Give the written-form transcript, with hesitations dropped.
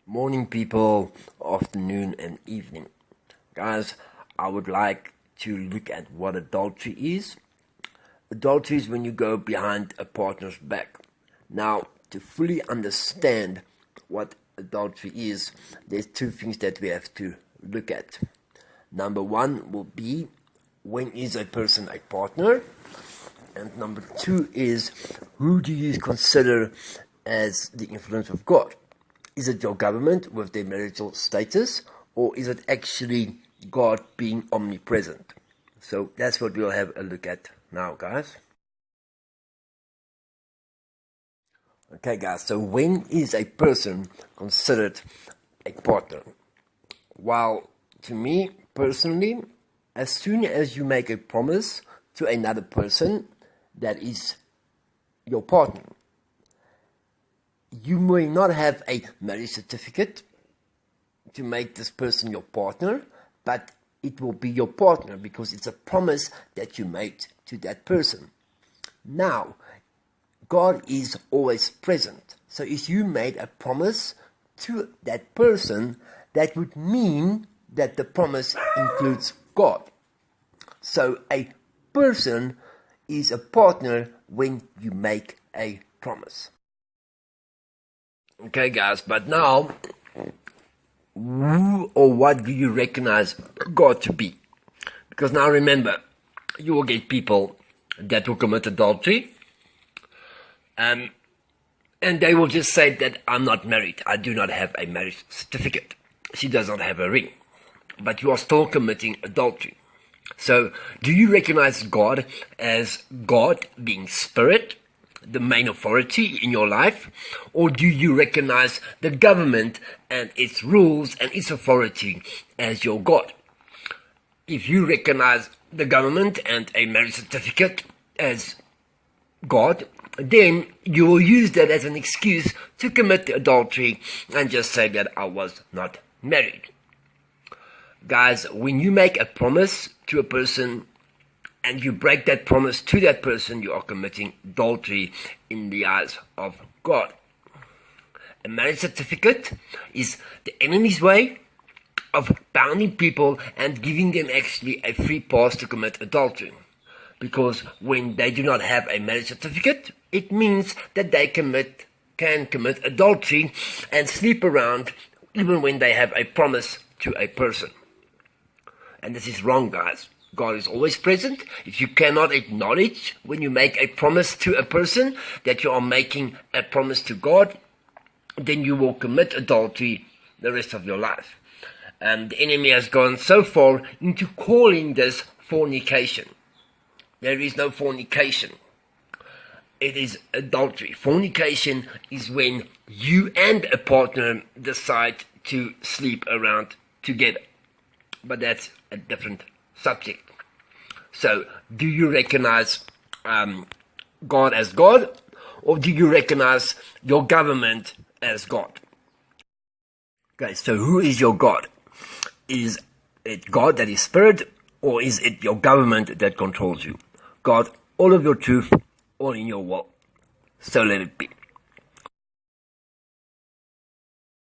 Morning, people, afternoon, and evening. Guys, I would like to look at what adultery is. Adultery is when you go behind a partner's back. Now, to fully understand what adultery is, there's two things that we have to look at. Number one will be, when is a person a partner? And number two is, who do you consider as the influence of God? Is it your government with their marital status, or is it actually God being omnipresent? So that's what we'll have a look at now, guys. Okay, guys, so when is a person considered a partner? Well, to me personally, as soon as you make a promise to another person that is your partner, you may not have a marriage certificate to make this person your partner, but it will be your partner because it's a promise that you made to that person. Now, God is always present. So if you made a promise to that person, that would mean that the promise includes God. So a person is a partner when you make a promise. Okay, guys, but now, who or what do you recognize God to be? Because now remember, you will get people that will commit adultery, and they will just say that I'm not married, I do not have a marriage certificate, she does not have a ring, but you are still committing adultery. So, do you recognize God as God being spirit, the main authority in your life, or do you recognize the government and its rules and its authority as your God? If you recognize the government and a marriage certificate as God, then you will use that as an excuse to commit adultery and just say that I was not married. Guys, when you make a promise to a person and you break that promise to that person, you are committing adultery in the eyes of God. A marriage certificate is the enemy's way of bounding people and giving them actually a free pass to commit adultery. Because when they do not have a marriage certificate, it means that they can commit adultery and sleep around even when they have a promise to a person. And this is wrong, guys. God is always present. If you cannot acknowledge when you make a promise to a person that you are making a promise to God, then you will commit adultery the rest of your life. And the enemy has gone so far into calling this fornication. There is no fornication. It is adultery. Fornication is when you and a partner decide to sleep around together. But that's a different subject. So, do you recognize God as God, or do you recognize your government as God? Okay, so who is your God? Is it God that is spirit, or is it your government that controls you? God, all of your truth, all in your will. So let it be.